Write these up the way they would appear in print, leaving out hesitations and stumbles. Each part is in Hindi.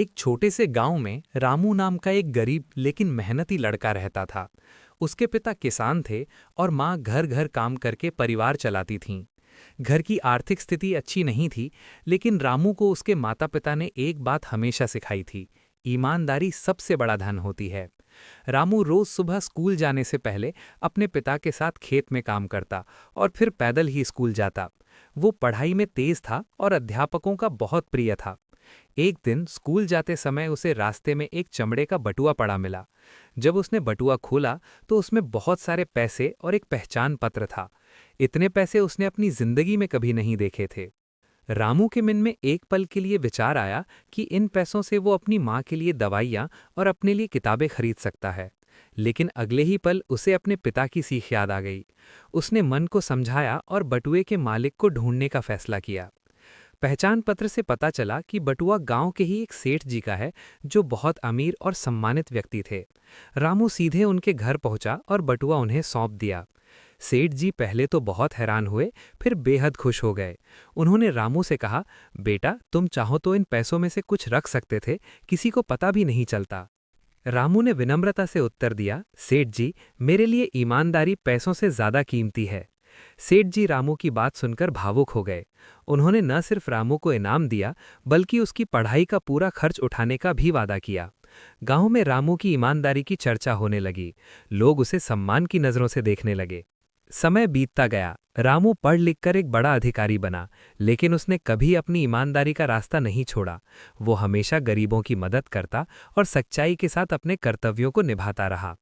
एक छोटे से गांव में रामू नाम का एक गरीब लेकिन मेहनती लड़का रहता था। उसके पिता किसान थे और माँ घर घर काम करके परिवार चलाती थीं। घर की आर्थिक स्थिति अच्छी नहीं थी, लेकिन रामू को उसके माता पिता ने एक बात हमेशा सिखाई थी: ईमानदारी सबसे बड़ा धन होती है। रामू रोज सुबह स्कूल जाने से पहले अपने पिता के साथ खेत में काम करता और फिर पैदल ही स्कूल जाता। वो पढ़ाई में तेज था और अध्यापकों का बहुत प्रिय था। एक दिन स्कूल जाते समय उसे रास्ते में एक चमड़े का बटुआ पड़ा मिला। जब उसने बटुआ खोला तो उसमें बहुत सारे पैसे और एक पहचान पत्र था। इतने पैसे उसने अपनी जिंदगी में कभी नहीं देखे थे। रामू के मन में एक पल के लिए विचार आया कि इन पैसों से वो अपनी माँ के लिए दवाइयाँ और अपने लिए किताबें खरीद सकता है। लेकिन अगले ही पल उसे अपने पिता की सीख याद आ गई। उसने मन को समझाया और बटुए के मालिक को ढूंढने का फैसला किया। पहचान पत्र से पता चला कि बटुआ गांव के ही एक सेठ जी का है, जो बहुत अमीर और सम्मानित व्यक्ति थे। रामू सीधे उनके घर पहुंचा और बटुआ उन्हें सौंप दिया। सेठ जी पहले तो बहुत हैरान हुए, फिर बेहद खुश हो गए। उन्होंने रामू से कहा, बेटा तुम चाहो तो इन पैसों में से कुछ रख सकते थे, किसी को पता भी नहीं चलता। रामू ने विनम्रता से उत्तर दिया, सेठ जी मेरे लिए ईमानदारी पैसों से ज्यादा कीमती है। सेठ जी रामू की बात सुनकर भावुक हो गए। उन्होंने न सिर्फ रामू को इनाम दिया, बल्कि उसकी पढ़ाई का पूरा खर्च उठाने का भी वादा किया। गांव में रामू की ईमानदारी की चर्चा होने लगी। लोग उसे सम्मान की नजरों से देखने लगे। समय बीतता गया। रामू पढ़ लिखकर एक बड़ा अधिकारी बना, लेकिन उसने कभी अपनी ईमानदारी का रास्ता नहीं छोड़ा। वो हमेशा गरीबों की मदद करता और सच्चाई के साथ अपने कर्तव्यों को निभाता रहा।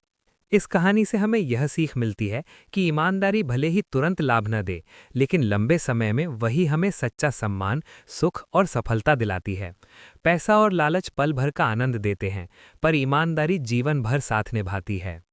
इस कहानी से हमें यह सीख मिलती है कि ईमानदारी भले ही तुरंत लाभ न दे, लेकिन लंबे समय में वही हमें सच्चा सम्मान, सुख और सफलता दिलाती है। पैसा और लालच पल भर का आनंद देते हैं, पर ईमानदारी जीवन भर साथ निभाती है।